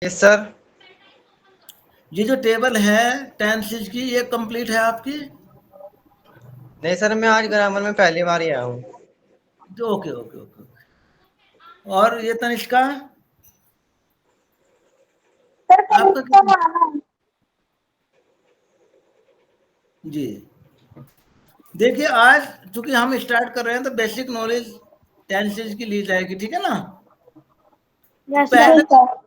Yes sir. ये जो table है टेंसेस की, ये कंप्लीट है आपकी? नहीं सर, मैं आज ग्रामर में पहली बार ही आया हूँ। तो ओके ओके ओके। और ये तनिष्का, सर आपका तनिष्का क्या? आना है। जी देखिए, आज चूंकि हम स्टार्ट कर रहे हैं तो बेसिक नॉलेज टेंसेस की ली जाएगी, ठीक है ना? तो यस पहले सर।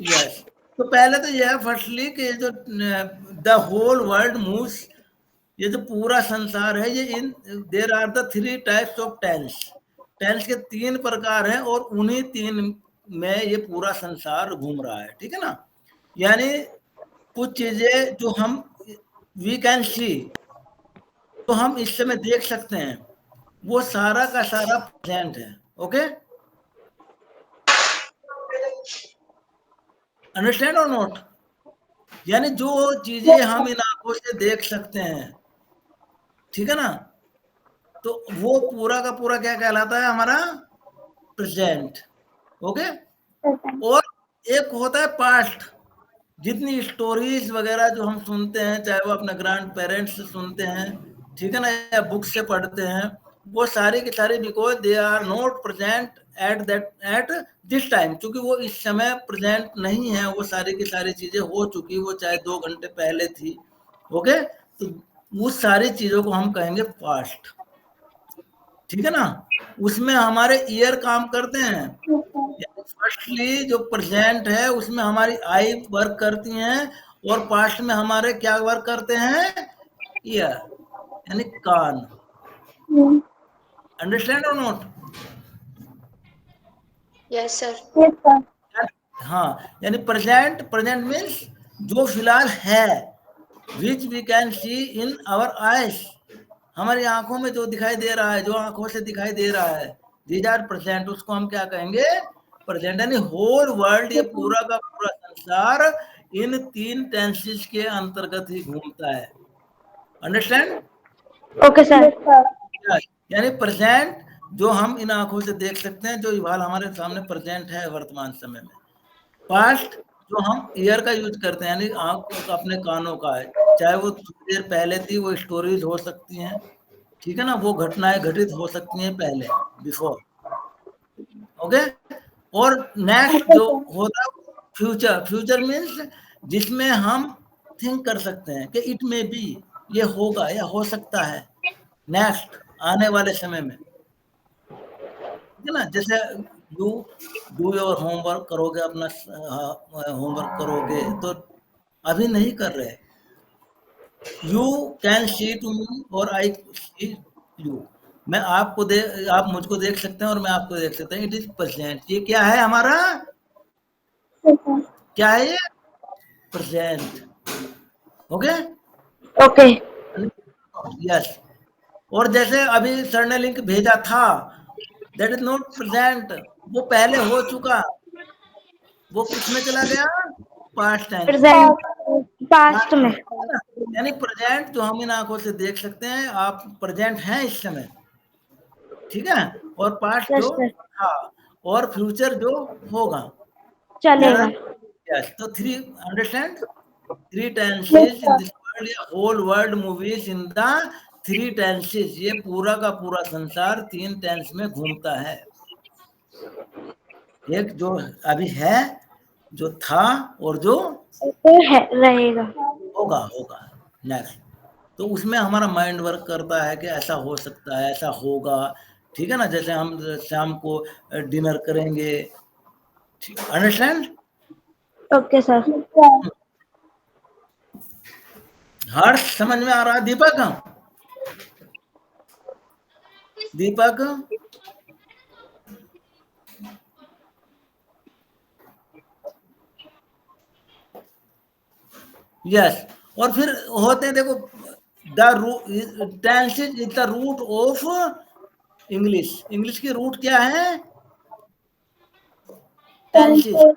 यस, तो पहले तो यह है फर्स्टली कि जो द होल वर्ल्ड मूव्स, ये जो पूरा संसार है, ये in there are the three types of tense. Tense के तीन प्रकार हैं और उन्हीं तीन में ये पूरा संसार घूम रहा है, ठीक है ना? यानी कुछ चीजें जो हम वी कैन सी, तो हम इस समय देख सकते हैं, वो सारा का सारा प्रेजेंट है। ओके, अंडरस्टैंड और नोट? यानी जो चीजें हम इन आंखों से देख सकते हैं, ठीक है ना, तो वो पूरा का पूरा क्या कहलाता है? हमारा प्रेजेंट। ओके। और एक होता है पास्ट। जितनी स्टोरीज वगैरह जो हम सुनते हैं, चाहे वो अपने ग्रैंड पेरेंट्स से सुनते हैं, ठीक है ना, या बुक से पढ़ते हैं, वो सारी की सारी because they are not present at this time, क्योंकि वो इस समय प्रेजेंट नहीं है, वो सारी की सारी चीजें हो चुकी, वो चाहे 2 घंटे पहले थी। ओके, तो उस सारी चीजों को हम कहेंगे पास्ट, ठीक है ना? उसमें हमारे ईयर काम करते हैं। फर्स्टली जो प्रेजेंट है उसमें हमारी आई वर्क करती हैं, और पास्ट में हमारे क्या वर्क करते हैं? ईयर, यानी कान। Understand or not? Yes sir. Yes sir. हाँ, यानी प्रेजेंट, प्रेजेंट मीन्स जो फिलहाल है, which we can see in our eyes, हमारी आंखों में जो दिखाई दे रहा है, जो आंखों से दिखाई दे रहा है, दीज आर प्रेजेंट, उसको हम क्या कहेंगे? प्रेजेंट। यानी होल वर्ल्ड, ये पूरा का पूरा संसार इन तीन टेंसेस के अंतर्गत ही घूमता है। अंडरस्टैंड? Okay sir. यानी प्रेजेंट जो हम इन आंखों से देख सकते हैं, जो इवाल हमारे सामने प्रेजेंट है वर्तमान समय में। पास्ट जो हम ईयर का यूज करते हैं, यानी आंख अपने कानों का है, चाहे वो थोड़ी देर पहले थी, वो स्टोरीज हो सकती हैं, ठीक है ना, वो घटनाएं घटित हो सकती हैं पहले, बिफोर। ओके। और नेक्स्ट जो होता है फ्यूचर। फ्यूचर मीन्स जिसमें हम थिंक कर सकते हैं कि इट में बी, ये होगा या हो सकता है नेक्स्ट आने वाले समय में, ठीक है ना? जैसे यू डू योर होमवर्क, करोगे अपना होमवर्क करोगे, तो अभी नहीं कर रहे। You can see to me और आई सी यू, मैं आपको दे, आप मुझको देख सकते हैं और मैं आपको देख सकता हूँ। It is present. ये क्या है हमारा? क्या है ये? प्रेजेंट। ओके। ओके। यस। और जैसे अभी सर ने लिंक भेजा था, दैट इज नॉट प्रेजेंट, वो पहले हो चुका, वो किस में चला गया? पास्ट टेंस में। प्रेजेंट, पास्ट में। यानी प्रेजेंट जो हम इन आंखों से देख सकते हैं, आप प्रेजेंट हैं इस समय, ठीक है? और पास्ट यस जो सर। था, और फ्यूचर जो होगा। चलेगा। यस, तो three, understand? Three tenses in this world, या whole world movies in the three tenses, ये पूरा का पूरा संसार तीन टेंस में घूमता है। एक जो अभी है, जो था, और जो है रहेगा। होगा होगा नेक्स्ट। तो उसमें हमारा माइंड वर्क करता है कि ऐसा हो सकता है, ऐसा होगा, ठीक है ना? जैसे हम शाम को डिनर करेंगे, अंडरस्टैंड? Okay sir. हर्ष समझ में आ रहा है? दीपक, दीपक, यस। और फिर होते हैं, देखो, the tenses is the root of English. English की रूट क्या है? Tenses.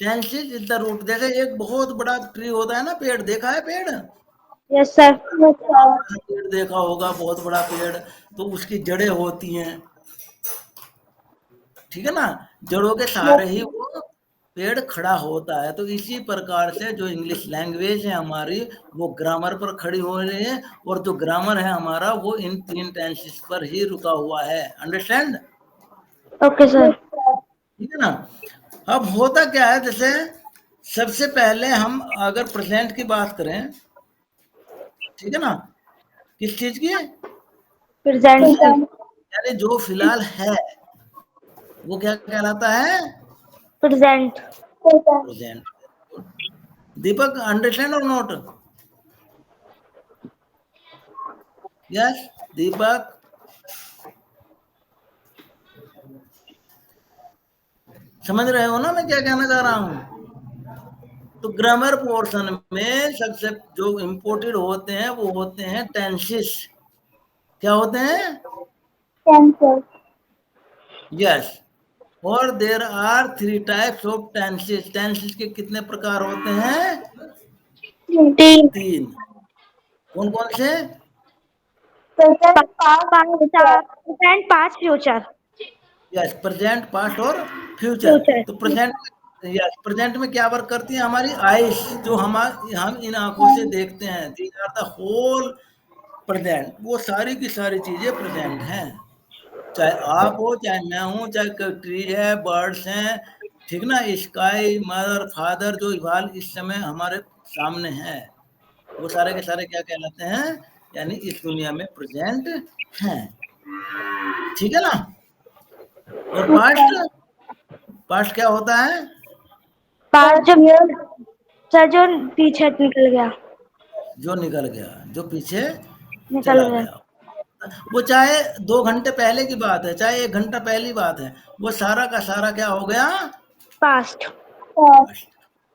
Tenses is the root. जैसे एक बहुत बड़ा ट्री होता है ना, पेड़, देखा है पेड़? Yes sir. पेड़ देखा होगा, बहुत बड़ा पेड़, तो उसकी जड़ें होती हैं, ठीक है ना? जड़ों के सहारे ही वो पेड़ खड़ा होता है। तो इसी प्रकार से जो इंग्लिश लैंग्वेज है हमारी वो ग्रामर पर खड़ी हो रही है, और जो ग्रामर है हमारा वो इन 3 टेंसेस पर ही रुका हुआ है। अंडरस्टैंड? Okay sir. ठीक है ना। अब होता क्या है, जैसे सबसे पहले हम अगर प्रेजेंट की बात करें, ठीक है ना, किस चीज की? प्रेजेंट। यानी जो फिलहाल है वो क्या कहलाता है? प्रेजेंट। प्रेजेंट। दीपक, अंडरस्टैंड और नोट? यस दीपक, समझ रहे हो ना मैं क्या कहना चाह रहा हूं? तो ग्रामर पोर्शन में सबसे जो इंपोर्टेड होते हैं वो होते हैं टेंसेस। क्या होते हैं? यस। और there are 3 types of tenses. Tenses के कितने प्रकार होते हैं? 3। 3। कौन कौन से? Present, past, future. Yes, present, past और फ्यूचर। फ्यूचर। तो प्रेजेंट, यस, प्रेजेंट में क्या वर्क करती है हमारी आईज, जो हम इन आंखों से देखते हैं। These are the whole present. वो सारी की सारी चीजें प्रेजेंट हैं, चाहे आप हो, चाहे मैं हूं, चाहे कोई ट्री है, बर्ड्स हैं, ठीक ना, स्काई, मदर, फादर, जो इवाल इस समय हमारे सामने है, वो सारे के सारे क्या कहलाते हैं? यानी इस दुनिया में प्रेजेंट हैं। ठीक है ना। और पास्ट, पास्ट क्या होता है? पास्ट जो सर जो पीछे निकल गया। जो निकल गया, जो पीछे निकल चला गया। गया। वो चाहे 2 घंटे पहले की बात है, चाहे 1 घंटा पहली बात है, वो सारा का सारा क्या हो गया? पास्ट। पास्ट।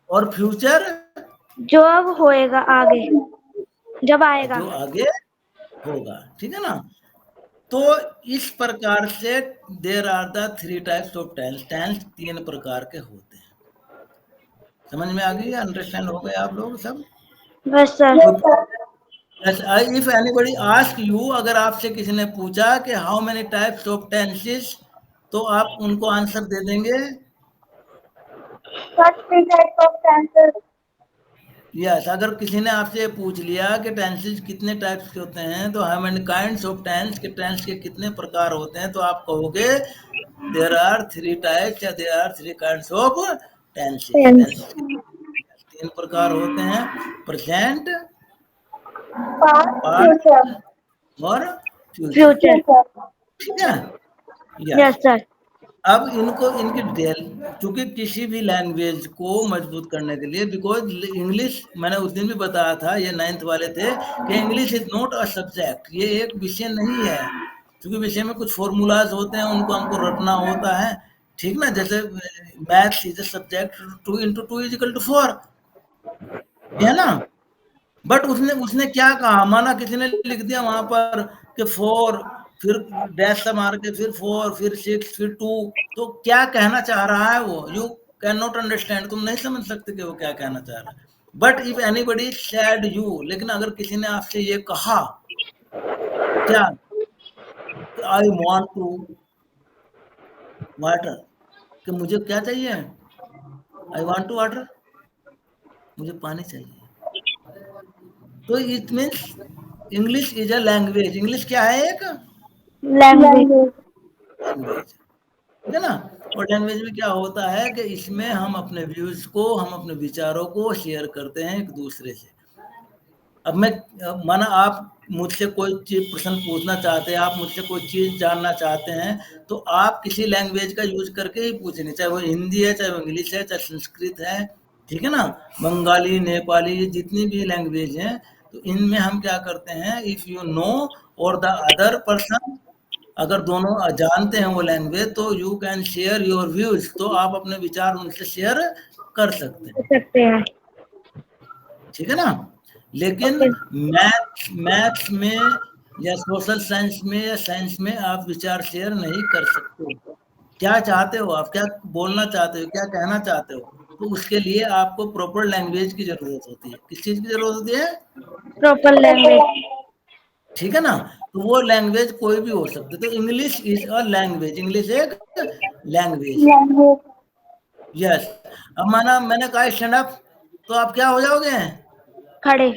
और फ्यूचर, जो अब होएगा आगे, जब आएगा। जो आगे होगा। ठीक है ना। तो इस प्रकार से there are the 3 types of tense. Tense 3 प्रकार के होते हैं। समझ में आ गई? अंडरस्टैंड हो गए आप लोग सब? बस sir. If anybody ask you, अगर आपसे किसी ने पूछा कि how many types of tenses, तो आप उनको आंसर दे देंगे? यस। अगर किसी ने आपसे पूछ लिया कि टेंसेस कितने टाइप्स के होते हैं, तो how many kinds of tense, के टेंस के कितने प्रकार होते हैं, तो आप कहोगे देयर आर 3 टाइप्स या there are 3 kinds of tenses. Tenses के 3 प्रकार होते हैं, प्रेजेंट, पास्ट और फ्यूचर। फ्यूचर। ठीक है। Yes yes. सर। अब इनको इनकी डिटेल, क्योंकि किसी भी लैंग्वेज को मजबूत करने के लिए, बिकॉज इंग्लिश, मैंने उस दिन भी बताया था, ये 9th वाले थे, कि English is not a subject. ये एक विषय नहीं है, क्योंकि विषय में कुछ फॉर्मूलाज होते हैं, उनको हमको रटना होता है। ठीक ना। जैसे मैथ्स इज अ सब्जेक्ट, 2 × 2 = 4, है ना। बट उसने उसने क्या कहा, माना किसी ने लिख दिया वहां पर कि 4, फिर डैश से मार के, फिर 4, फिर 6, फिर 2, तो क्या कहना चाह रहा है वो? You can not understand. तुम नहीं समझ सकते कि वो क्या कहना चाह रहा है। But if anybody said you, लेकिन अगर किसी ने आपसे ये कहा, क्या, आई वांट टू वाटर, कि मुझे क्या चाहिए? आई वांट टू वाटर, मुझे पानी चाहिए। तो it means English is a language. English क्या है? एक लैंग्वेज। लैंग्वेज। ठीक है ना। और लैंग्वेज में क्या होता है कि इसमें हम अपने व्यूज को, हम अपने विचारों को शेयर करते हैं एक दूसरे से। अब मैं, माना आप मुझसे कोई चीज प्रश्न पूछना चाहते हैं, आप मुझसे कोई चीज जानना चाहते हैं, तो आप किसी लैंग्वेज का यूज करके ही पूछेंगे, चाहे वो हिंदी है, चाहे वो इंग्लिश है, चाहे संस्कृत है, ठीक है ना, बंगाली, नेपाली, ये जितनी भी लैंग्वेज हैं, तो इनमें हम क्या करते हैं, इफ यू नो और द अदर पर्सन, अगर दोनों जानते हैं वो लैंग्वेज, तो you can share your views, तो आप अपने विचार उनसे शेयर कर सकते हैं। सकते हैं। ठीक है ना। लेकिन ओके। मैथ्स में या सोशल साइंस में या साइंस में आप विचार शेयर नहीं कर सकते। क्या चाहते हो आप, क्या बोलना चाहते हो, क्या कहना चाहते हो, तो उसके लिए आपको प्रॉपर लैंग्वेज की जरूरत होती है। किस चीज की जरूरत होती है? Proper language. ठीक है ना। तो वो लैंग्वेज कोई भी हो सकती है। तो English is a language. English एक लैंग्वेज है। यस। अब माना मैंने कहा स्टैंड अप, तो आप क्या हो जाओगे? खड़े।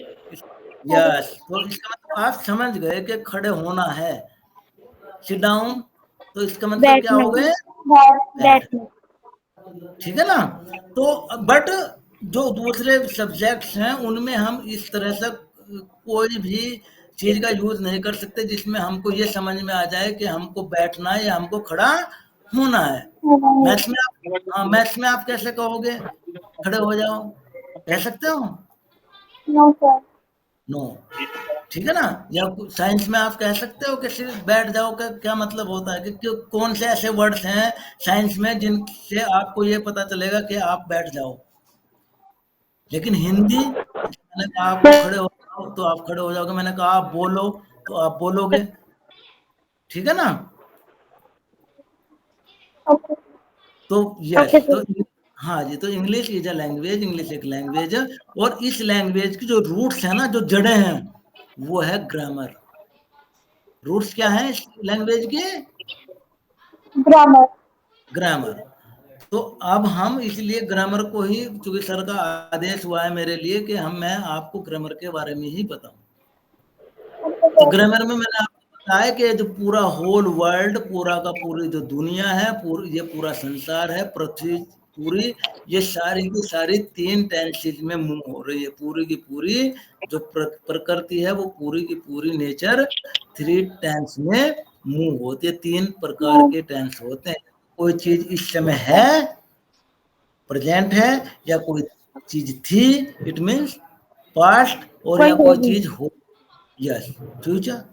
यस। तो इसका मतलब आप समझ गए कि खड़े होना है। सिट डाउन, तो इसका मतलब क्या बैठने। हो गए? बैठ। बैठने। ठीक है ना? तो बट जो दूसरे सब्जेक्ट्स हैं उनमें हम इस तरह से कोई भी चीज का यूज नहीं कर सकते जिसमें हमको ये समझ में आ जाए कि हमको बैठना है या हमको खड़ा होना है। मैथ्स में आप, हाँ, मैथ्स में आप कैसे कहोगे खड़े हो जाओ? कह सकते हो? No sir. नो। ठीक है ना? या साइंस में आप कह सकते हो कि सिर्फ बैठ जाओ का क्या मतलब होता है? कि कौन से ऐसे वर्ड्स हैं साइंस में जिनसे आपको ये पता चलेगा कि आप बैठ जाओ? लेकिन हिंदी, मैंने कहा आपको खड़े हो जाओ तो आप खड़े हो जाओगे, मैंने कहा आप बोलो तो आप बोलोगे। ठीक है ना? तो यस, ओके तो सर। हाँ जी, तो English is a language, English एक लैंग्वेज है। और इस लैंग्वेज की जो रूट्स है ना, जो जड़ें हैं, वो है ग्रामर। रूट्स क्या है इस लैंग्वेज के? ग्रामर। ग्रामर। तो अब हम इसलिए ग्रामर को ही, चूंकि सर का आदेश हुआ है मेरे लिए कि मैं आपको ग्रामर के बारे में ही बताऊं, तो ग्रामर में मैंने आपको बताया कि जो पूरा होल वर्ल्ड, पूरा का पूरी जो दुनिया है, ये पूरा संसार है, पृथ्वी पूरी, ये सारी की सारी 3 टेंसेज में मूव हो रही है। पूरी की पूरी जो प्रकृति है, वो पूरी की पूरी नेचर 3 टेंस में मूव होती है। 3 प्रकार के टेंस होते हैं। कोई चीज इस समय है, प्रेजेंट है, या कोई चीज थी, इट मीन्स पास्ट, और कोई या कोई होगी। चीज हो, यस, फ्यूचर।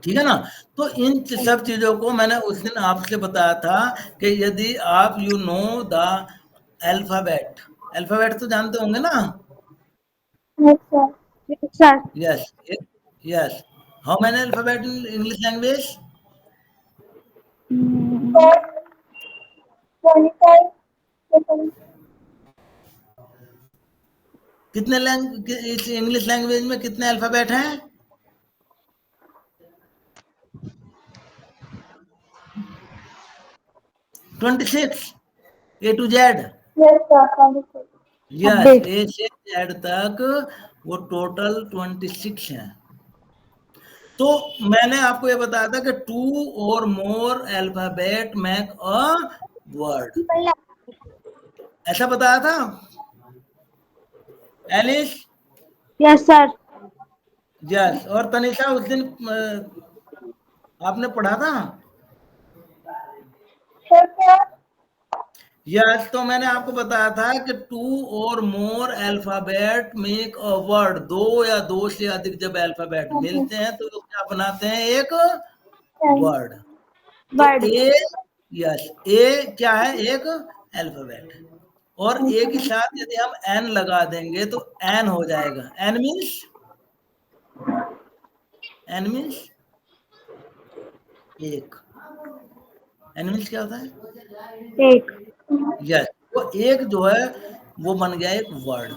ठीक है ना? तो इन सब चीजों को मैंने उस दिन आपसे बताया था कि यदि आप you know the alphabet, alphabet तो जानते होंगे ना? Sir. Yes. Yes. How many alphabet in English language? 25। कितने इस इंग्लिश लैंग्वेज में कितने अल्फाबेट हैं? 26, A to Z. Yes, update. A से जेड तक वो टोटल 26 है। तो मैंने आपको ये बताया था कि 2 और मोर अल्फाबेट मेक अ वर्ड, ऐसा बताया था एलिस। Yes sir. यस। और तनिषा, उस दिन आपने पढ़ा था। यस। तो मैंने आपको बताया था कि 2 और मोर अल्फाबेट मेक अ वर्ड, 2 या 2 से अधिक जब अल्फाबेट मिलते हैं तो लोग क्या बनाते हैं? एक वर्ड। तो वर्ड। ए, यस, ए क्या है? एक अल्फाबेट। और ए के साथ यदि हम एन लगा देंगे तो एन हो जाएगा। एन मीन्स, एन मीन्स एक। एन मीन्स क्या होता है? एक। यस। तो एक जो है वो बन गया एक वर्ड।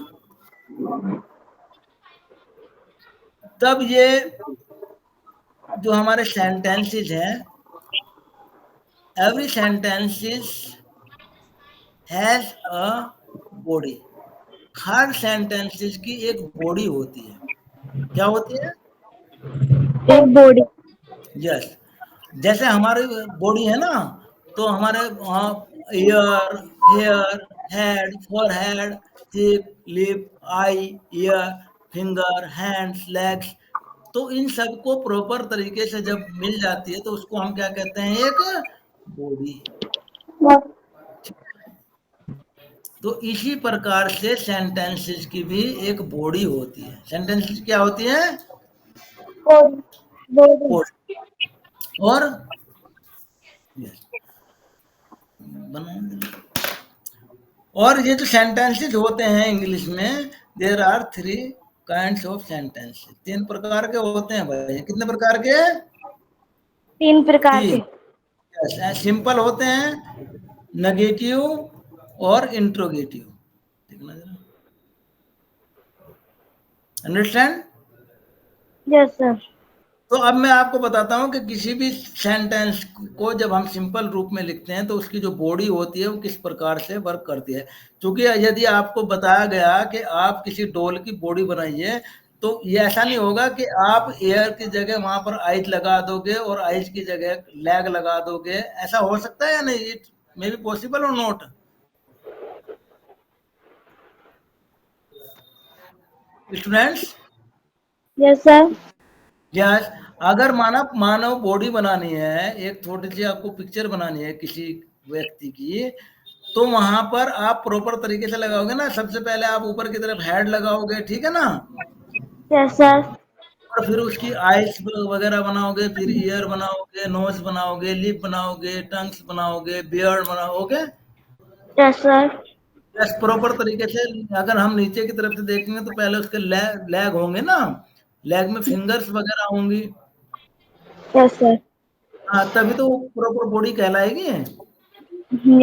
तब ये जो हमारे सेंटेंसेस हैं, every sentences has a body. Her sentences की एक बॉडी होती है। क्या होती है? एक बॉडी। यस। जैसे हमारी बॉडी है ना, तो हमारे वहाँ ear, hair, head, forehead, chin, lip, eye, ear, finger, hands, legs, तो इन सबको प्रॉपर तरीके से जब मिल जाती है तो उसको हम क्या कहते हैं? एक बॉडी। तो इसी प्रकार से सेंटेंसेस की भी एक बॉडी होती है। सेंटेंसेस क्या होती है? बॉडी। बॉडी। और yes, और ये जो सेंटेंसेस होते हैं इंग्लिश में, there are 3 kinds of sentences. 3 प्रकार के होते हैं भाई। कितने प्रकार के? 3 प्रकार 3। के। सिंपल होते हैं, नेगेटिव और इंट्रोगेटिव। देखना जरा, अंडरस्टैंड? Yes sir. तो अब मैं आपको बताता हूं कि किसी भी सेंटेंस को जब हम सिंपल रूप में लिखते हैं तो उसकी जो बॉडी होती है वो किस प्रकार से वर्क करती है। क्योंकि यदि आपको बताया गया कि आप किसी डॉल की बॉडी बनाइए, तो ये ऐसा नहीं होगा कि आप एयर की जगह वहां पर आइज लगा दोगे और आइज की जगह लैग लगा दोगे। ऐसा हो सकता है या नहीं? इट मे बी पॉसिबल और not? Students, yes sir. Yes. अगर मानव बॉडी बनानी है, एक छोटी सी आपको पिक्चर बनानी है किसी व्यक्ति की, तो वहां पर आप प्रॉपर तरीके से लगाओगे ना। सबसे पहले आप ऊपर की तरफ हेड लगाओगे, ठीक है ना? Yes sir. और फिर उसकी आइज वगैरह बनाओगे, फिर ईयर बनाओगे, नोज बनाओगे, लिप बनाओगे, टंग्स बनाओगे, बियर्ड बनाओगे। Yes sir. यस, प्रॉपर तरीके से। अगर हम नीचे की तरफ से देखेंगे तो पहले उसके लेग होंगे ना, लेग में फिंगर्स वगैरह होंगी। Yes sir. हाँ, तभी तो वो प्रॉपर बॉडी कहलाएगी।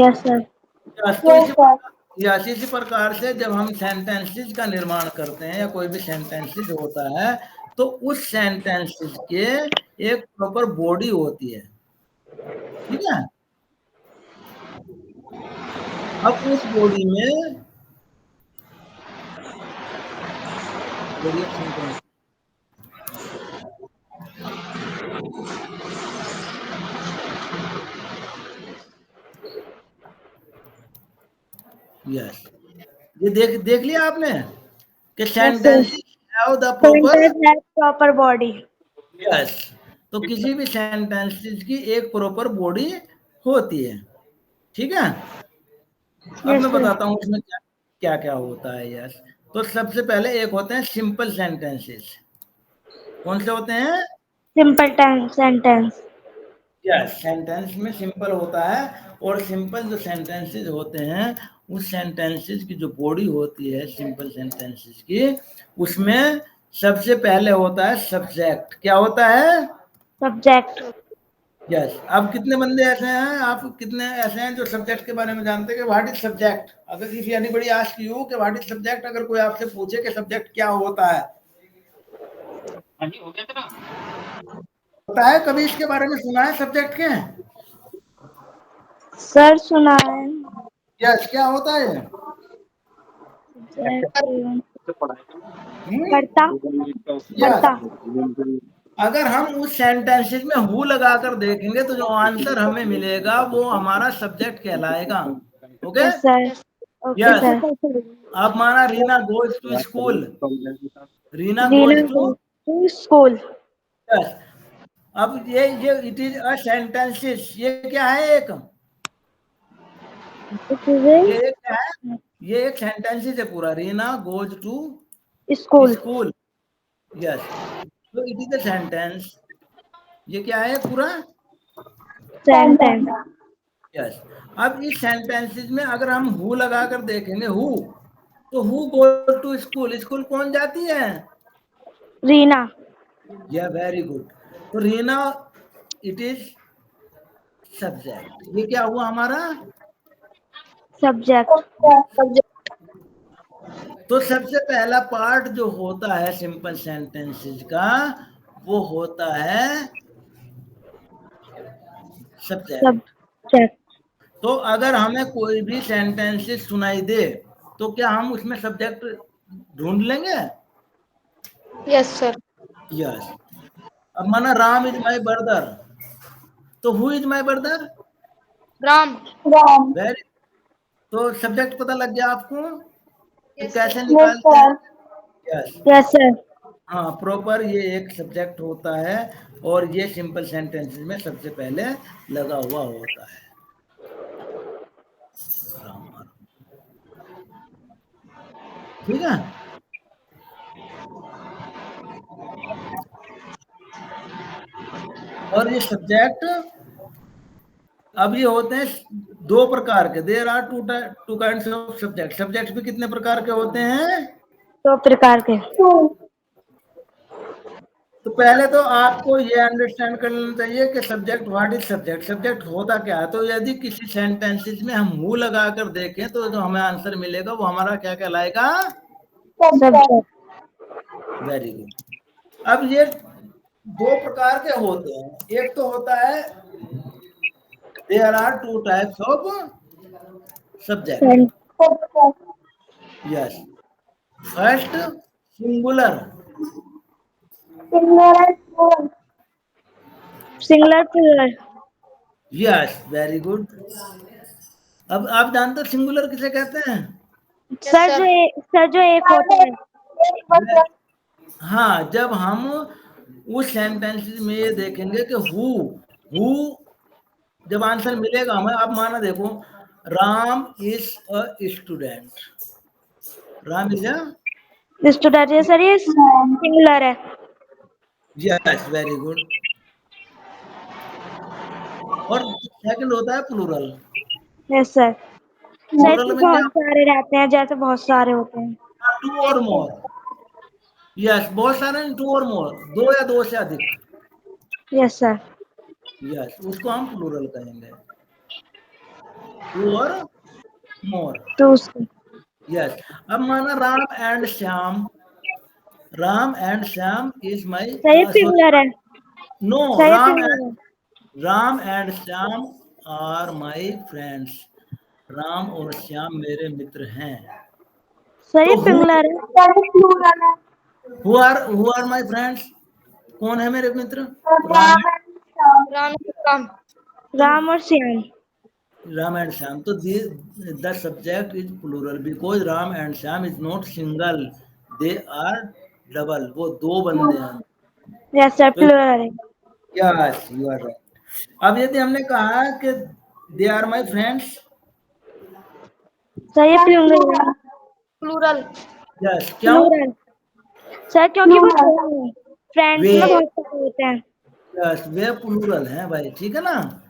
Yes sir. यस, तो इसी प्रकार से जब हम सेंटेंसेस का निर्माण करते हैं या कोई भी सेंटेंसेस होता है, तो उस सेंटेंसेस के एक प्रॉपर बॉडी होती है, ठीक है? अब उस बॉडी में यस, ये देख लिया आपने कि yes sir. Sentences have the proper. Sentence has proper body. Yes, तो किसी भी सेंटेंसेस की एक प्रॉपर बॉडी होती है, ठीक है? अब यस मैं सर। बताता हूँ इसमें क्या क्या क्या होता है। यस, तो सबसे पहले एक होते हैं सिंपल सेंटेंसेस। कौन से होते हैं? Simple time sentence. Yes, sentence में सिंपल होता है। और सिंपल जो सेंटेंसेस होते हैं, उस सेंटेंसेस की जो बॉडी होती है सिंपल सेंटेंसेस की, उसमें सबसे पहले होता है सब्जेक्ट। क्या होता है? सब्जेक्ट। यस। अब कितने बंदे ऐसे हैं, आप कितने ऐसे हैं जो सब्जेक्ट के बारे में जानते हैं कि व्हाट इज सब्जेक्ट? अगर इफ एनीबॉडी आस्क यू कि व्हाट इज सब्जेक्ट, अगर कोई आपसे पूछे कि सब्जेक्ट क्या होता है, होता है, कभी इसके बारे में सुना है सब्जेक्ट के? सर सुना है। यस, क्या होता है? कर्ता। यस। कर्ता। अगर हम उस सेंटेंसेस में हु लगाकर देखेंगे तो जो आंसर हमें मिलेगा वो हमारा सब्जेक्ट कहलाएगा। Okay? Yes sir. Okay yes. Sir. अब माना Reena goes to school. Reena Reena goes to. To school. Yes. अब ये इट इज अ सेंटेंसेस। ये क्या है? ये क्या है? ये एक सेंटेंसेस है पूरा। Reena goes to school. School. Yes, तो इट इज अ सेंटेंस। ये क्या है पूरा? सेंटेंस। यस। अब इस सेंटेंसेस में अगर हम हु लगाकर देखेंगे, हु, तो who goes to school, school कौन जाती है? रीना। या वेरी गुड। तो रीना इट इज सब्जेक्ट। ये क्या हुआ हमारा? सब्जेक्ट। तो सबसे पहला पार्ट जो होता है सिंपल सेंटेंसेस का, वो होता है सब्जेक्ट। सब्जेक्ट। तो अगर हमें कोई भी सेंटेंसेस सुनाई दे तो क्या हम उसमें सब्जेक्ट ढूंढ लेंगे? Yes sir. यस। अब माना राम इज माई ब्रदर, तो who is my brother? Ram. Very. तो सब्जेक्ट पता लग गया आपको कि यस कैसे सर। निकालते हैं? यस। Yes sir. हाँ, प्रॉपर ये एक सब्जेक्ट होता है और ये सिंपल सेंटेंसेस में सबसे पहले लगा हुआ होता है। ठीक है? और ये सब्जेक्ट, अब ये होते हैं दो प्रकार के। There are two kinds of subject. Subject भी कितने प्रकार के होते हैं? दो प्रकार के। तो पहले तो आपको ये अंडरस्टैंड कर लेना चाहिए कि subject, what is subject, subject होता क्या है। तो यदि किसी सेंटेंसेस में हम हु लगाकर देखें तो जो हमें आंसर मिलेगा वो हमारा क्या कहलाएगा? सब्जेक्ट। Very good. अब ये दो प्रकार के होते हैं। एक तो होता है there are two types of subject. Yes, first singular, singular plural. Yes very good. अब आप जानते हो सिंगुलर किसे कहते हैं? सर जो एक होता है। हाँ, जब हम उस सेंटेंस में ये देखेंगे कि हु जब आंसर मिलेगा हमें, आप माना देखो, Ram is a student, Ram is a, student, ये सर ये सिंगुलर है। Yes very good. और सेकंड होता है plural. Yes sir. Sir plural इसमें में क्या? बहुत सारे रहते हैं, जैसे बहुत सारे होते हैं। टू और मोर। यस, बहुत सारे, टू और मोर, दो या दो से अधिक। Yes sir. यस, उसको हम प्लूरल कहेंगे, टू और मोर। तो उसको यस, अब माना Ram and Shyam is my, sir ये सिंगुलर है। नो, सर ये सिंगुलर है। Ram and Shyam are my friends, Ram और श्याम मेरे मित्र हैं। सर ये तो सिंगुलर है। हु आर माई फ्रेंड्स, कौन है मेरे मित्र? राम, राम राम राम और श्याम। राम एंड श्याम। तो the subject is plural because Ram and Shyam is not single, they are double, वो दो बंदे हैं। यस सर, तो प्लूरल है। Yes you are right. अब यदि हमने कहा कि they are my friends, sir ये प्लूरल है। प्लूरल। यस, क्यों? प्लूरल सर, क्योंकि वो दो हैं। फ्रेंड्स वे, में बहुत सारे होते हैं। यस वे प्लूरल है भाई, ठीक है ना।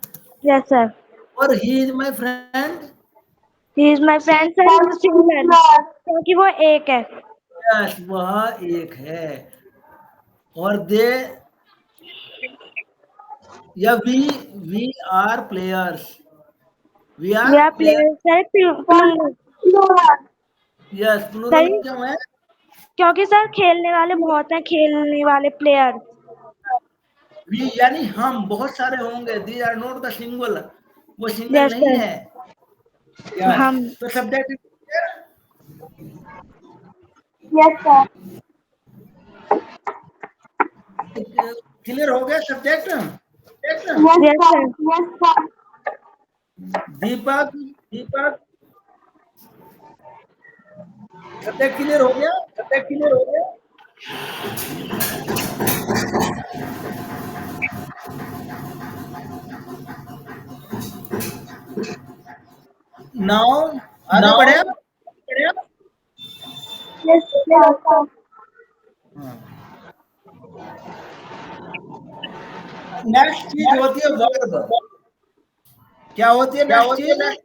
Yes sir. और he is my friend, he is my friend sir, singular, क्योंकि वो एक है। यस वह एक है। और दे या we are players, we we are are player. Players sir, plural. Yes, plural sir क्यों है? क्योंकि सर खेलने वाले बहुत हैं, खेलने वाले प्लेयर। वी यानी हम बहुत सारे होंगे, they are not the single, वो सिंगल यस नहीं सर। है। यस, हम। तो सब्जेक्ट यस सर। क्लियर हो गया subject. Yes sir. Yes sir. Deepak, Deepak subject clear हो गया? सब्जेक्ट क्लियर हो गया? नाउ आगे नाउ बढ़े। Yes sir. नेक्स्ट चीज होती है वर्ब। क्या होती है क्या नेक्स्ट होती है चीज? Next?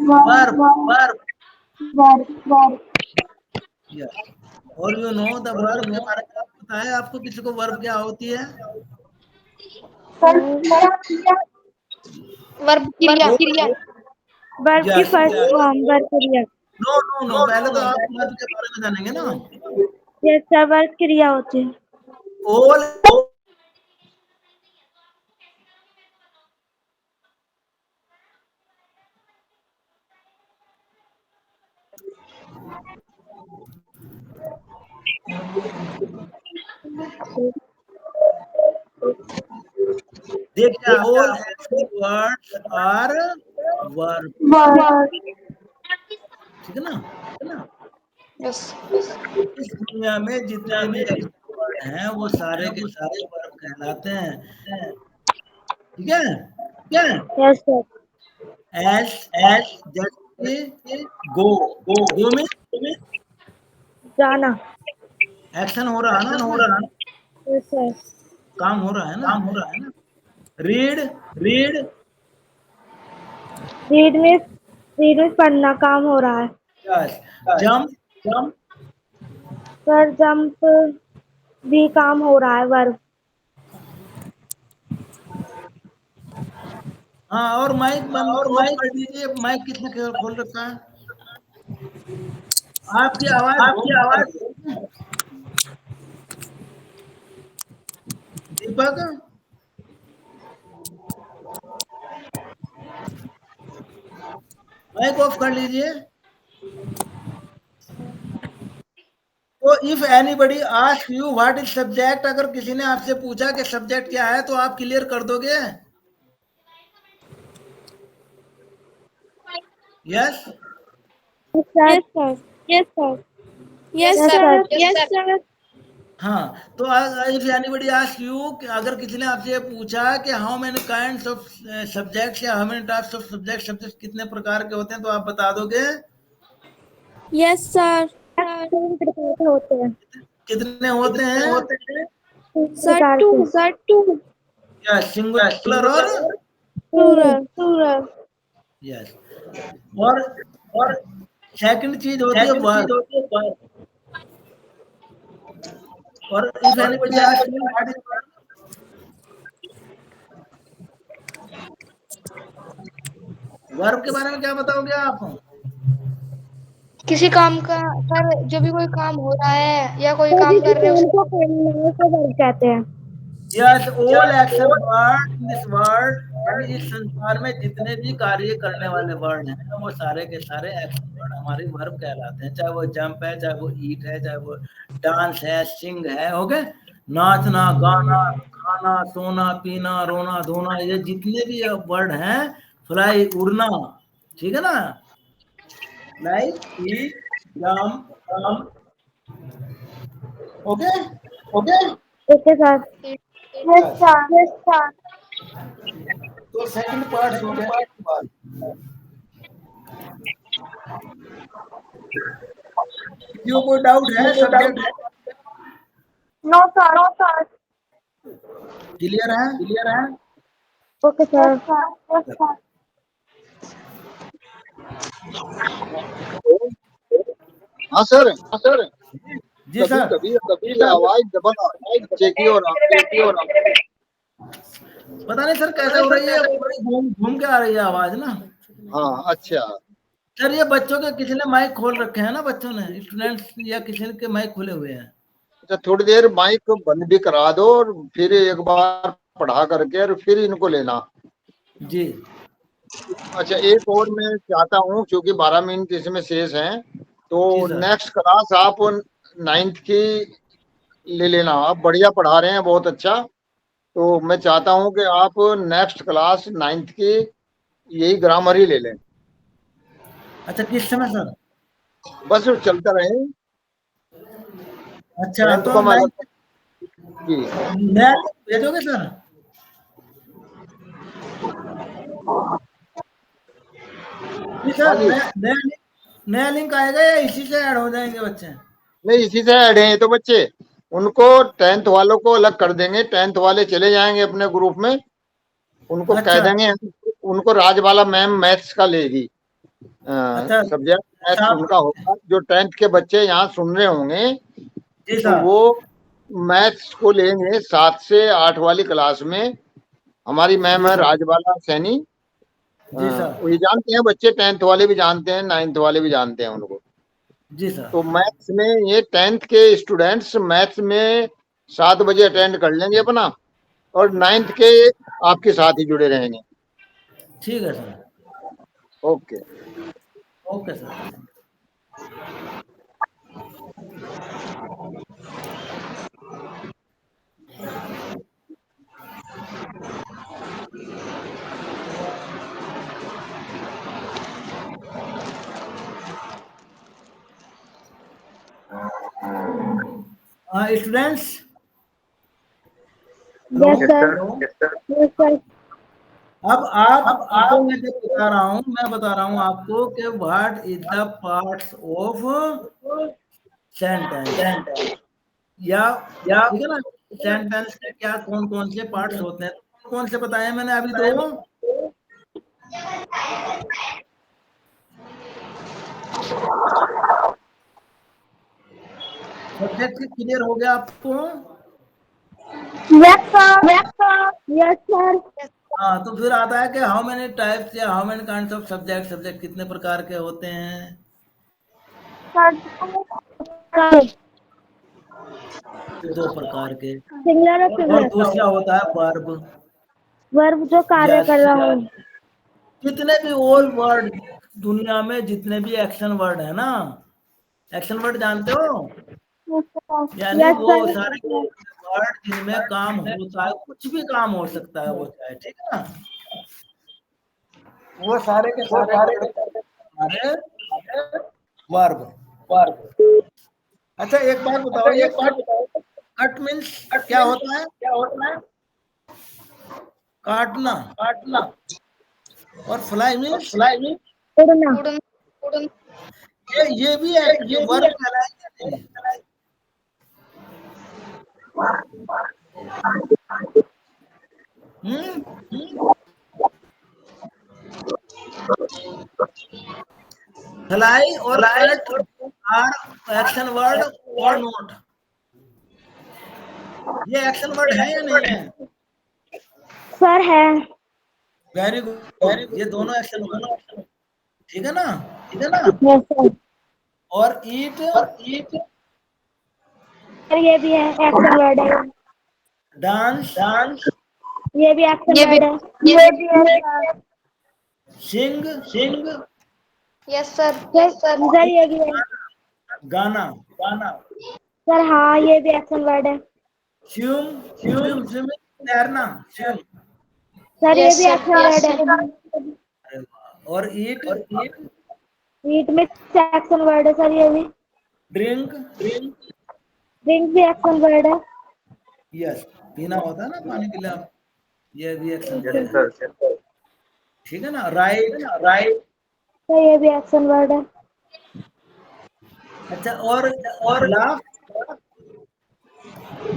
Verb. Verb. Verb. Yes, और यू नो द वर्ब के बारे में पता है आपको? किसी को वर्ब क्या होती है? वर्ब क्रिया। वर्ब की यस, फर्स्ट फॉर्म वर्ब क्रिया। नो नो नो, पहले तो आप वर्ब के बारे में जानेंगे ना। यस सर, वर्ब क्रिया होती है। ऑल देखिए, all action words are verb, verb. ठीक है ना। यस। इस दुनिया में जितने भी एक्शन वर्ड हैं वो सारे के सारे वर्ब कहलाते हैं, ठीक है। Yes sir. एस, जैसे गो, गो में जाना। एक्शन हो रहा है ना उसमें, यस सर। काम हो रहा है ना। Read, read. रीड में पढ़ना काम हो रहा है। Yes. Jump, jump. Sir jump भी काम हो रहा है, वर्ब। हाँ, और माइक बंद और ऑफ माइक। कर दीजिए। माइक किसने खोल रखा है? आपकी आवाज आपकी बहुत आ आवाज। रही है। दीपक, माइक ऑफ कर लीजिए। तो if anybody ask you what is subject, अगर किसी ने आपसे पूछा कि सब्जेक्ट क्या है, तो आप क्लियर कर दोगे? Yes? Yes, sir. Yes, sir. Yes, Yes, sir. sir. Yes, sir. हाँ, तो इफ एनीबडी आस्क यू, अगर किसी ने आपसे पूछा कि how many kinds of subjects या how many types of subject, subject कितने प्रकार के होते हैं, तो आप बता दोगे? Yes, sir. तीन प्रकार के होते हैं। कितने होते हैं? Sir, two. Sir, two. या सिंगुलर और Plural. Plural. यस। और सेकंड चीज होती है वर्ब। और if anybody ask you what is verb के बारे में क्या बताओगे आप? किसी काम का सर, जो भी कोई काम हो रहा है या कोई काम कर रहे हैं उनको करने को वर्ब कहते हैं। Yes, all action word in this word, यानी इस संसार में जितने भी कार्य करने वाले वर्ड हैं, वो सारे के सारे एक्शन वर्ड हमारे वर्ब कहलाते हैं। चाहे वो जंप है, चाहे वो ईट है, चाहे वो डांस है, सिंग है, ओके, नाचना, गाना, खाना, सोना, पीना, रोना, धोना, ये जितने भी वर्ड हैं, फ्लाई, उड़ना, ठीक है ना, like, eat, jump, okay. Okay sir. Yes sir. Yes sir. तो सेकंड पार्ट हो गया। क्यों, कोई डाउट है subject? No sir. No sir. Clear है? Okay sir. Yes sir. हाँ सर। जी सर। कभी आवाज दबा बच्चे की और आपकी पता नहीं सर कैसे हो रही है, घूम के आ रही है आवाज ना। हाँ अच्छा। सर ये बच्चों के किसी ने माइक खोल रखे हैं ना, बच्चों ने, स्टूडेंट्स या किसी के माइक खुले हुए हैं। अच्छा, थोड़ी देर माइक बंद भी करा दो और फिर एक बार पढ़ा करके और फिर इनको लेना। जी। अच्छा, एक और मैं चाहता हूँ, क्योंकि 12 मिनट इसमें शेष हैं, तो जी सर। नेक्स्ट क्लास आप 9th की ले लेना। आप बढ़िया पढ़ा रहे हैं, बहुत अच्छा। तो मैं चाहता हूँ कि आप नेक्स्ट क्लास 9th की यही ग्रामर ही ले लें। अच्छा, किस समय सर? बस चलता रहे। अच्छा, 10th तो को मैं जी नया भेजोगे सर? जी सर, नया लिंक आएगा या इसी से ऐड हो जाएंगे बच्चे? नहीं, इसी से ऐड हैं तो बच्चे। उनको 10th वालों को अलग कर देंगे, 10th वाले चले जाएंगे अपने ग्रुप में, उनको कह अच्छा। देंगे। उनको राजबाला मैम मैथ्स का लेगी, अच्छा। सब्जेक्ट मैथ्स उनका होगा। जो 10th के बच्चे यहाँ सुन रहे होंगे, जी तो सर। वो मैथ्स को लेंगे 7 से 8 वाली क्लास में। हमारी मैम है राजबाला सैनी। जी सर। वो ये जानते हैं बच्चे, 10th वाले भी जानते हैं, 9th वाले भी जानते हैं उनको। जी सर। तो मैथ्स में ये 10th के स्टूडेंट्स मैथ्स में 7 बजे अटेंड कर लेंगे अपना, और 9th के आपके साथ ही जुड़े रहेंगे। ठीक है sir. Okay. Okay sir. Students, yes sir. Yes sir. अब आपको मैं जो बता रहा हूँ आपको कि what is the parts of sentence, या ठीक है ना, सेंटेंस के क्या कौन कौन से पार्ट्स होते हैं, कौन से बताए मैंने अभी? तो सब्जेक्ट क्लियर हो गया आपको? Yes sir. Yes sir. Yes sir. हाँ, तो फिर आता है कि हाउ मेनी टाइप्स या how many kinds of subject कितने प्रकार के होते हैं? सर दो प्रकार के। सिंगुलर और और प्लूरल। दूसरा होता है वर्ब। वर्ब जो कार्य कर रहा हो। जितने भी और वर्ड दुनिया में, जितने भी एक्शन वर्ड है ना, एक्शन वर्ड जानते हो, यानी यस वो सर। सारे वर्ड जिनमें काम होता है, कुछ भी काम हो सकता है वो चाहे, ठीक है ना, वो सारे के सारे हमारे वर्ब। अच्छा एक बात बताओ, ये कट मीन्स क्या होता है? काटना। और फ्लाई मीन्स उड़ना। उड़न ये भी है, ये वर्ब कहलाएगा नहीं। फ्लाई और कट आर एक्शन वर्ड और नोट? ये एक्शन वर्ड है या नहीं है? सर है। वेरी गुड, ये दोनों एक्शन वर्ड, ठीक है ना? Yes sir. और ईट सर ये भी है, एक्शन वर्ड है। डांस ये भी एक्शन ये भी वर्ड है। ये भी है सर। सिंग यस सर। सर ये भी है। गाना सर हाँ, ये भी एक्शन वर्ड है। स्विम तैरना, स्विम। सर ये यस भी सर। एक्शन वर्ड है। अरे वाह। और ईट रीड में एक्शन वर्ड है सर, ये भी। ड्रिंक ड्रिंक भी एक्शन वर्ड है। यस, पीना होता है ना पानी के लिए, ये भी एक्शन वर्ड है, ठीक है ना? राइट सर ये भी एक्शन वर्ड है। अच्छा, और लाफ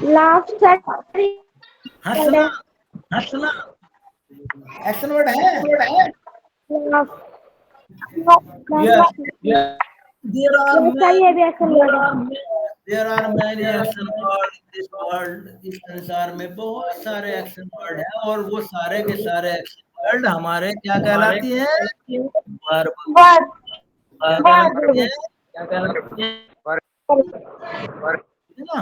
लास्ट सर हंसना एक्शन वर्ड है। Yes, there are सर ये भी एक्शन वर्ड है। many action words in this world। इस संसार में बहुत सारे एक्शन वर्ड हैं, और वो सारे के सारे एक्शन वर्ड हमारे क्या कहलाती हैं? वर्ब। क्या कहलाती हैं? है ना?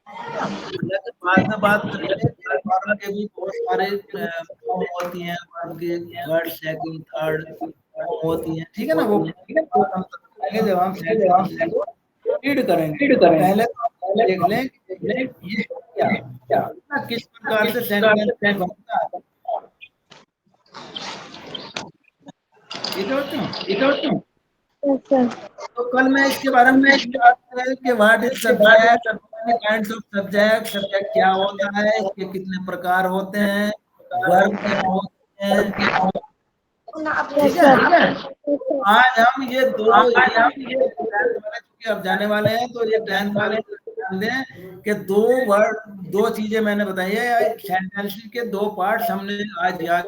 लेकिन बाद में बात करेंगे कि वर्ब के भी बहुत सारे फॉर्म होती हैं, वर्ब के थर्ड, सेकंड, थर्ड फॉर्म होती हैं, ठीक है ना? वो बात हम तब करेंगे जब हम सेंटेंस को रीड करेंगे। पहले तो हम देख लें कि ये क्या ना, किस प्रकार से सेंटेंस बनता है। ठीक है बच्चों? Yes sir. तो कल मैं इसके बारे में बात करें कि what is subject, kinds of subject क्या होता है, इसके कितने प्रकार होते हैं, वर्ब क्या होते हैं, ठीक है? आज हम ये दो चूंकि अब जाने वाले हैं, तो ये 10th वाले ध्यान दें कि दो चीजें मैंने बताई है। सेंटेंस के दो पार्ट्स हमने आज याद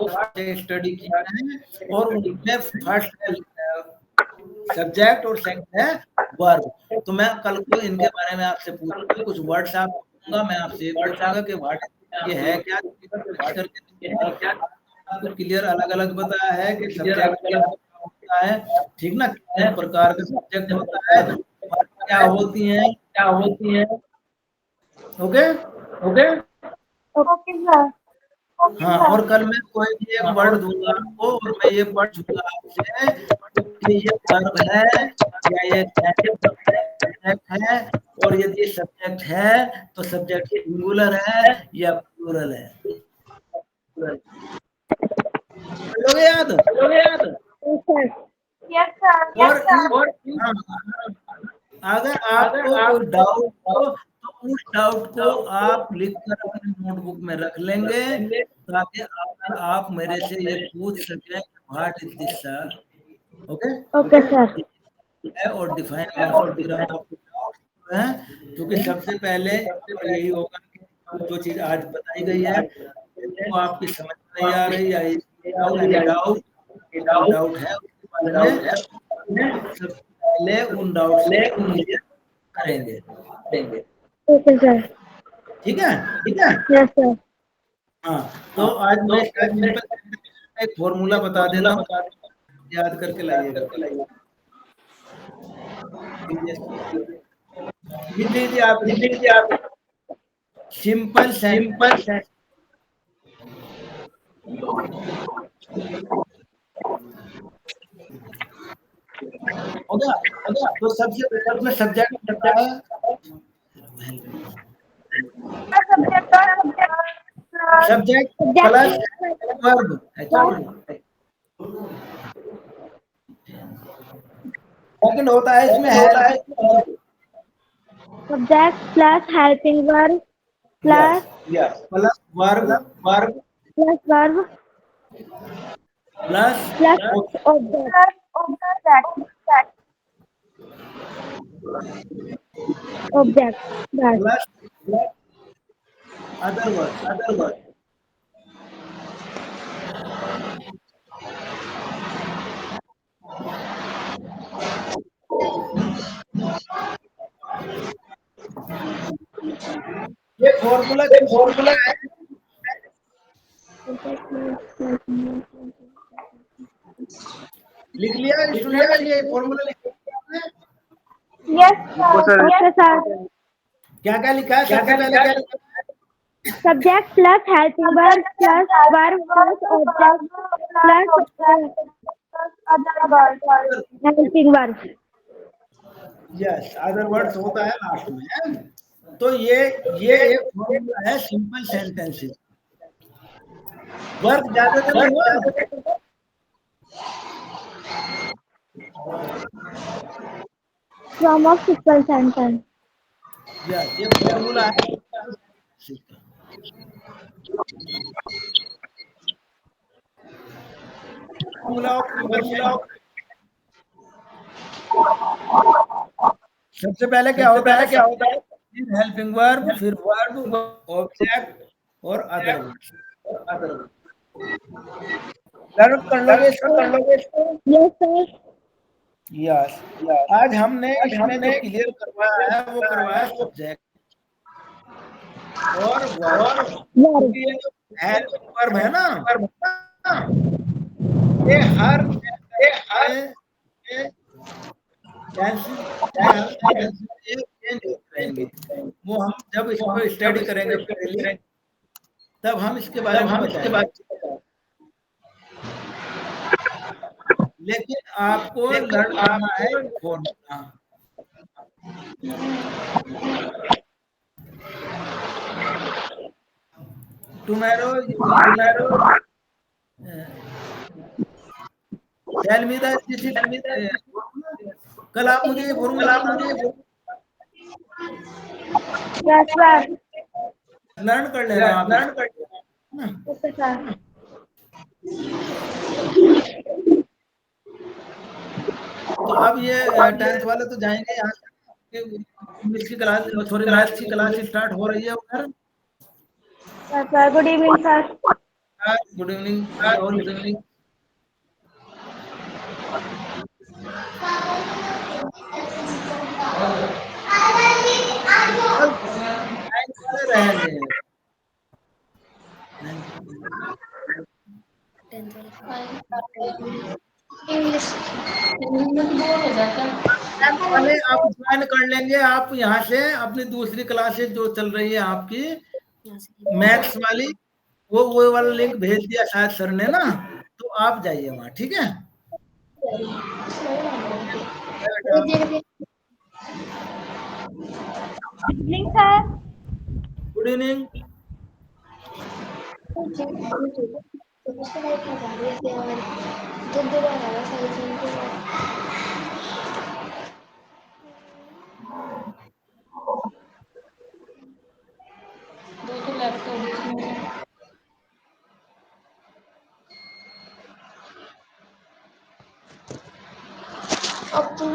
स्टडी किया है, और उनमें फर्स्ट है सब्जेक्ट और सेकंड है वर्ब। तो मैं कल को इनके बारे में आपसे पूछूंगा, कुछ वर्ड्स आप पूछूंगा, मैं आपसे पूछूंगा कि वर्ड ये है क्या, आपको क्लियर अलग अलग बताया है कि सब्जेक्ट क्या होता है, ठीक ना? किस प्रकार का सब्जेक्ट होता है, क्या होती है। Okay sir. हाँ, और कल मैं कोई भी एक वर्ड दूंगा आपको, और मैं ये पूछूंगा आपसे कि ये वर्ब है या ये सब्जेक्ट है, और यदि सब्जेक्ट है तो सब्जेक्ट सिंगुलर है या प्लूरल है। लोगे याद? Yes sir. और हाँ, अगर आपको कोई डाउट हो तो उस डाउट को आप लिखकर अपनी नोटबुक में रख लेंगे, ताकि आप मेरे से ये पूछ सकें what is this sir. Okay sir. और डिफाइन है, क्योंकि सबसे पहले यही होगा कि जो चीज आज बताई गई है वो आपकी समझ नहीं आ रही या डाउट है उसके बारे में, सबसे पहले उन डाउट से क्लियर करेंगे। Okay sir. ठीक है? Yes sir. हाँ, तो आज मैं इसका सिंपल एक फॉर्मूला बता देता हूँ, याद करके लाइएगा। लिख लीजिए आप सिंपल सेंटेंस। हो गया। तो सबसे पहले उसमें सब्जेक्ट होता है, सब्जेक्ट प्लस वर्ब। सेकंड होता है इसमें helping Subject plus helping verb plus plus verb plus verb plus plus object. Object. That's plus other word. ये फॉर्मूला है, लिख लिया स्टूडेंट, ये फॉर्मूला लिख लिया आपने? okay, sir. क्या क्या लिखा है सबसे पहले? क्या लिखा है? Subject plus helping verb plus verb plus object plus helping verb. Yes, other words होता है लास्ट में। तो ये एक फॉर्मूला है सिंपल सेंटेंसेस। वर्क ज्यादा तो नहीं हुआ? Form of simple sentence. Yes, ये फॉर्मूला है। सबसे पहले क्या होता है? हेल्पिंग वर्ब, फिर वर्ब, ऑब्जेक्ट और अदर वर्ड्स। लर्न कर लोगे इसको? Yes, sir. यस। आज हमने इसमें जो क्लियर करवाया है वो करवाया सब्जेक्ट और वर्ब। Verb. ये जो हेल्पिंग वर्ब है ना, ये हर चेंज करेंगे। वो हम जब इसको स्टडी करेंगे तब हम इसके बारे में बताएंगे। लेकिन आपको लर्न करना है formula. Tomorrow tell me the कल आप मुझे ये फॉर्मूला Yes, sir. लर्न कर लेना आप। Okay, sir. तो अब ये 10th वाले तो जाएंगे यहाँ से। इंग्लिश की क्लास, सॉरी मैथ्स की क्लास स्टार्ट हो रही है उधर। Yes, sir. Good evening, sir. Good evening और गुड इवनिंग। रहेंगे इंग्लिश बोर हो जाता है। पहले आप ज्वाइन कर लेंगे। आप यहाँ से अपनी दूसरी क्लासेस जो चल रही है आपकी मैथ्स वाली, वो वाला लिंक भेज दिया शायद सर ने ना, तो आप जाइए वहाँ, ठीक है? Evening, sir. Good evening. दो लैपटॉप अब तुम